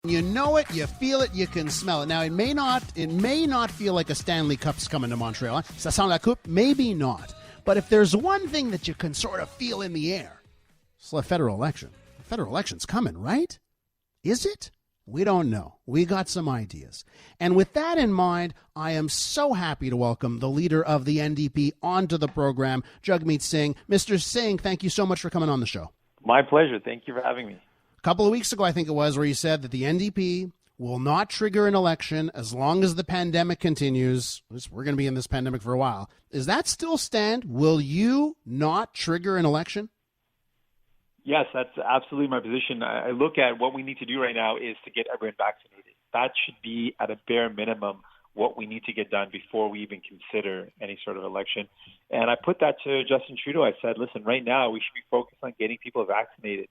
You know it, you feel it, you can smell it. Now, it may not feel like a Stanley Cup's coming to Montreal. Ça sent la coupe? Maybe not. But if there's one thing that you can sort of feel in the air, it's the federal election. The federal election's coming, right? Is it? We don't know. We got some ideas. And with that in mind, I am so happy to welcome the leader of the NDP onto the program, Jagmeet Singh. Mr. Singh, thank you so much for coming on the show. My pleasure. Thank you for having me. A couple of weeks ago, I think it was, where you said that the NDP will not trigger an election as long as the pandemic continues. We're going to be in this pandemic for a while. Does that still stand? Will you not trigger an election? Yes, that's absolutely my position. I look at what we need to do right now is to get everyone vaccinated. That should be at a bare minimum what we need to get done before we even consider any sort of election. And I put that to Justin Trudeau. I said, listen, right now we should be focused on getting people vaccinated,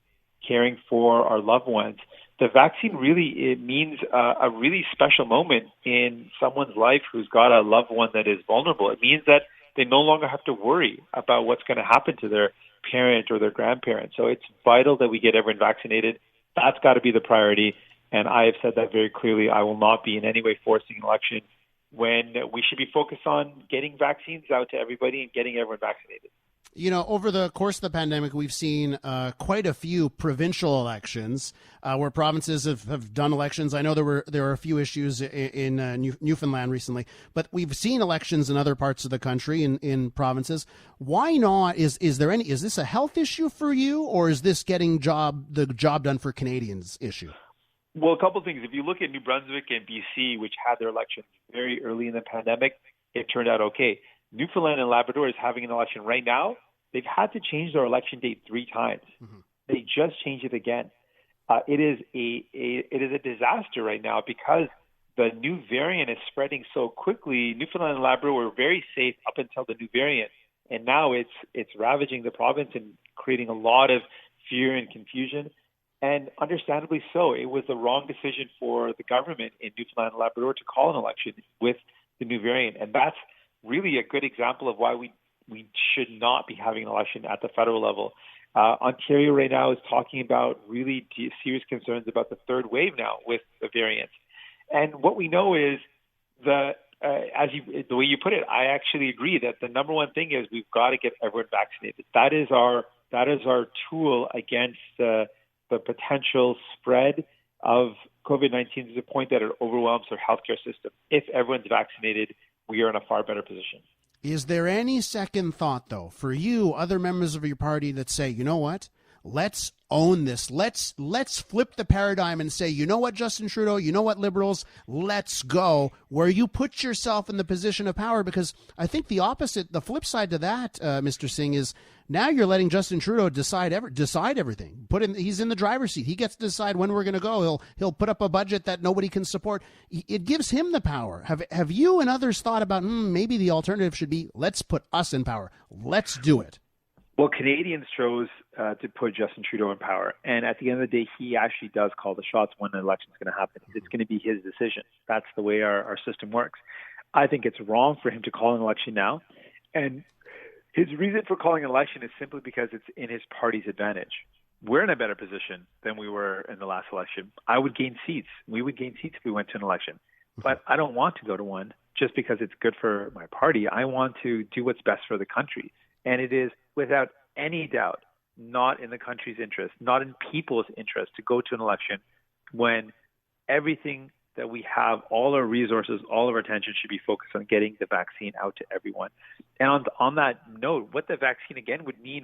caring for our loved ones. The vaccine really, it means a really special moment in someone's life who's got a loved one that is vulnerable. It means that they no longer have to worry about what's going to happen to their parent or their grandparent. So it's vital that we get everyone vaccinated. That's got to be the priority. And I have said that very clearly. I will not be in any way forcing an election when we should be focused on getting vaccines out to everybody and getting everyone vaccinated. You know, over the course of the pandemic, we've seen quite a few provincial elections where provinces have done elections. I know there were a few issues in Newfoundland recently, but we've seen elections in other parts of the country in provinces. Why not? Is this a health issue for you, or is this getting the job done for Canadians issue? Well, a couple of things. If you look at New Brunswick and BC, which had their elections very early in the pandemic, it turned out okay. Newfoundland and Labrador is having an election right now. They've had to change their election date 3 times. Mm-hmm. They just changed it again. It is a disaster right now because the new variant is spreading so quickly. Newfoundland and Labrador were very safe up until the new variant, and now it's ravaging the province and creating a lot of fear and confusion. And understandably so. It was the wrong decision for the government in Newfoundland and Labrador to call an election with the new variant, and that's really a good example of why we should not be having an election at the federal level. Ontario right now is talking about really serious concerns about the third wave now with the variants. And what we know is the way you put it, I actually agree that the number one thing is we've got to get everyone vaccinated. That is our tool against the potential spread of COVID-19 to the point that it overwhelms our healthcare system. If everyone's vaccinated, we are in a far better position. Is there any second thought, though, for you, other members of your party that say, you know what, let's own this. Let's flip the paradigm and say, you know what, Justin Trudeau, you know what, Liberals, let's go, where you put yourself in the position of power? Because I think the opposite, the flip side to that, Mr. Singh, is now you're letting Justin Trudeau decide everything. He's in the driver's seat. He gets to decide when we're going to go. He'll put up a budget that nobody can support. It gives him the power. Have you and others thought about maybe the alternative should be let's put us in power. Let's do it. Well, Canadians chose to put Justin Trudeau in power. And at the end of the day, he actually does call the shots when an election is going to happen. It's going to be his decision. That's the way our system works. I think it's wrong for him to call an election now. And his reason for calling an election is simply because it's in his party's advantage. We're in a better position than we were in the last election. I would gain seats. We would gain seats if we went to an election. But I don't want to go to one just because it's good for my party. I want to do what's best for the country. And it is, without any doubt, not in the country's interest, not in people's interest to go to an election when everything that we have, all our resources, all of our attention should be focused on getting the vaccine out to everyone. And on that note, what the vaccine again would mean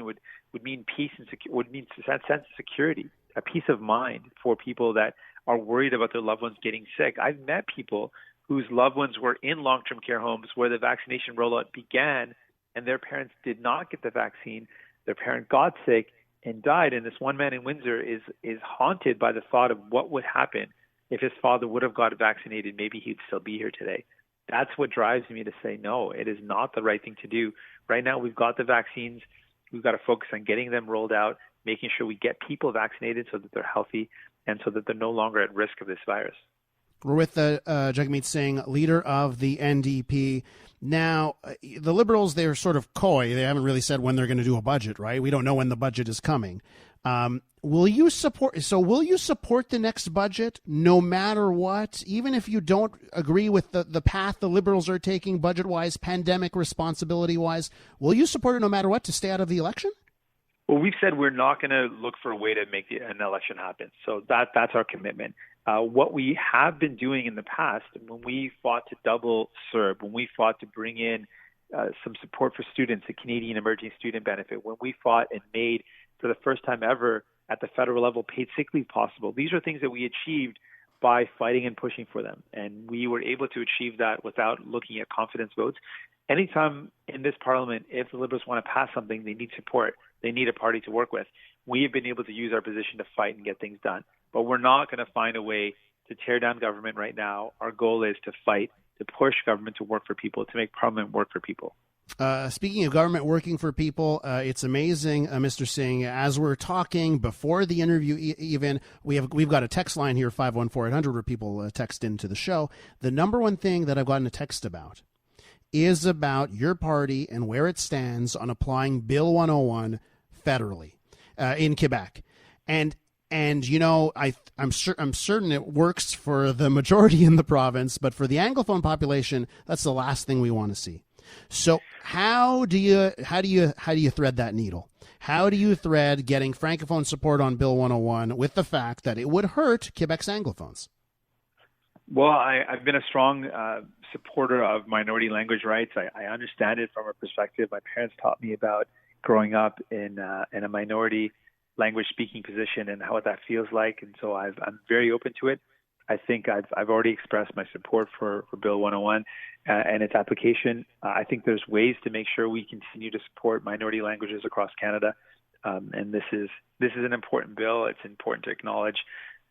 peace and would mean a sense of security, a peace of mind for people that are worried about their loved ones getting sick. I've met people whose loved ones were in long-term care homes where the vaccination rollout began and their parents did not get the vaccine. Their parent got sick and died. And this one man in Windsor is haunted by the thought of what would happen if his father would have got vaccinated. Maybe he'd still be here today. That's what drives me to say, no, it is not the right thing to do. Right now, we've got the vaccines. We've got to focus on getting them rolled out, making sure we get people vaccinated so that they're healthy and so that they're no longer at risk of this virus. We're with Jagmeet Singh, leader of the NDP. Now, the Liberals, they're sort of coy. They haven't really said when they're going to do a budget, right? We don't know when the budget is coming. will you support the next budget no matter what, even if you don't agree with the path the Liberals are taking budget-wise, pandemic responsibility-wise? Will you support it no matter what to stay out of the election? Well, we've said we're not going to look for a way to make an election happen. So that's our commitment. What we have been doing in the past, when we fought to double CERB, when we fought to bring in some support for students, the Canadian Emerging Student Benefit, when we fought and made, for the first time ever at the federal level, paid sick leave possible. These are things that we achieved by fighting and pushing for them. And we were able to achieve that without looking at confidence votes. Anytime in this parliament, if the Liberals want to pass something, they need support. They need a party to work with. We have been able to use our position to fight and get things done. But we're not going to find a way to tear down government right now. Our goal is to fight, to push government to work for people, to make parliament work for people. Speaking of government working for people, it's amazing, Mr. Singh. As we're talking before the interview, even we've got a text line here, 514-800, where people text into the show. The number one thing that I've gotten a text about is about your party and where it stands on applying Bill 101 federally in Quebec, and you know, I'm certain it works for the majority in the province, but for the Anglophone population, that's the last thing we want to see. So how do you thread that needle? How do you thread getting Francophone support on Bill 101 with the fact that it would hurt Quebec's Anglophones? Well, I've been a strong supporter of minority language rights. I understand it from a perspective my parents taught me about growing up in a minority language speaking position and how that feels like. And so I'm very open to it. I think I've already expressed my support for Bill 101 and its application. I think there's ways to make sure we continue to support minority languages across Canada. And this is an important bill. It's important to acknowledge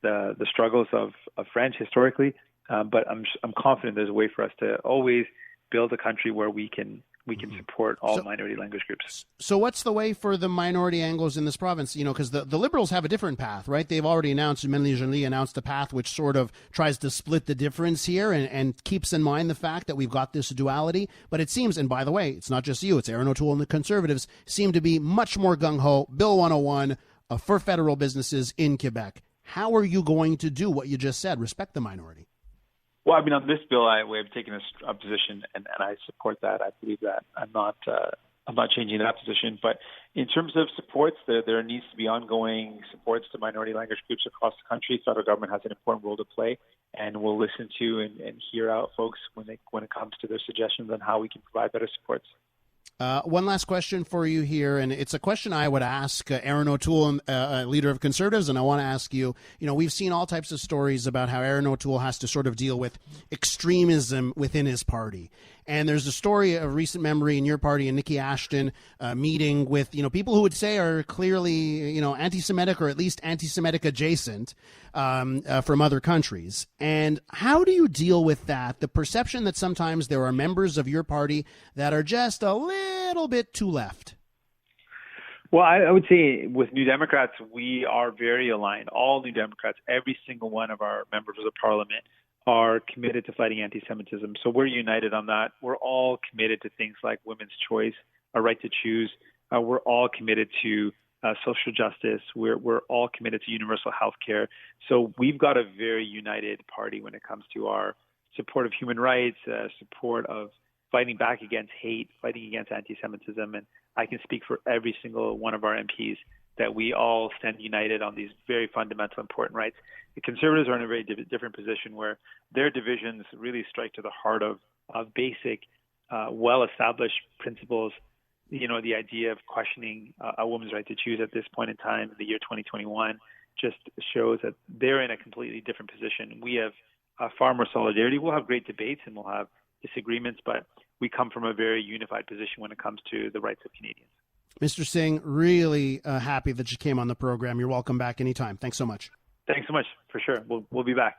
the struggles of French historically. But I'm confident there's a way for us to always build a country where we can support all minority language groups. So what's the way for the minority Anglos in this province? You know, because the Liberals have a different path, right? They've already announced, Mélenchon Joly announced a path which sort of tries to split the difference here and keeps in mind the fact that we've got this duality. But it seems, and by the way, it's not just you, it's Aaron O'Toole and the Conservatives, seem to be much more gung-ho, Bill 101 for federal businesses in Quebec. How are you going to do what you just said, respect the minority? Well, I mean, on this bill, we have taken a position, and I support that. I believe that. I'm not changing that position. But in terms of supports, there needs to be ongoing supports to minority language groups across the country. The federal government has an important role to play, and we'll listen to and hear out folks when it comes to their suggestions on how we can provide better supports. One last question for you here, and it's a question I would ask Aaron O'Toole, leader of Conservatives, and I want to ask you, you know, we've seen all types of stories about how Aaron O'Toole has to sort of deal with extremism within his party. And there's a story of recent memory in your party and Nikki Ashton meeting with, you know, people who would say are clearly, you know, anti-Semitic or at least anti-Semitic adjacent from other countries. And how do you deal with that? The perception that sometimes there are members of your party that are just a little bit too left. Well, I would say with New Democrats, we are very aligned. All New Democrats, every single one of our members of the parliament are committed to fighting anti-Semitism. So we're united on that. We're all committed to things like women's choice, our right to choose. We're all committed to social justice. We're all committed to universal health care. So we've got a very united party when it comes to our support of human rights, support of fighting back against hate, fighting against anti-Semitism. And I can speak for every single one of our MPs that we all stand united on these very fundamental, important rights. The Conservatives are in a very different position where their divisions really strike to the heart of basic, well-established principles. You know, the idea of questioning a woman's right to choose at this point in time, the year 2021, just shows that they're in a completely different position. We have far more solidarity. We'll have great debates and we'll have disagreements, but we come from a very unified position when it comes to the rights of Canadians. Mr. Singh, really happy that you came on the program. You're welcome back anytime. Thanks so much. Thanks so much. For sure. We'll be back.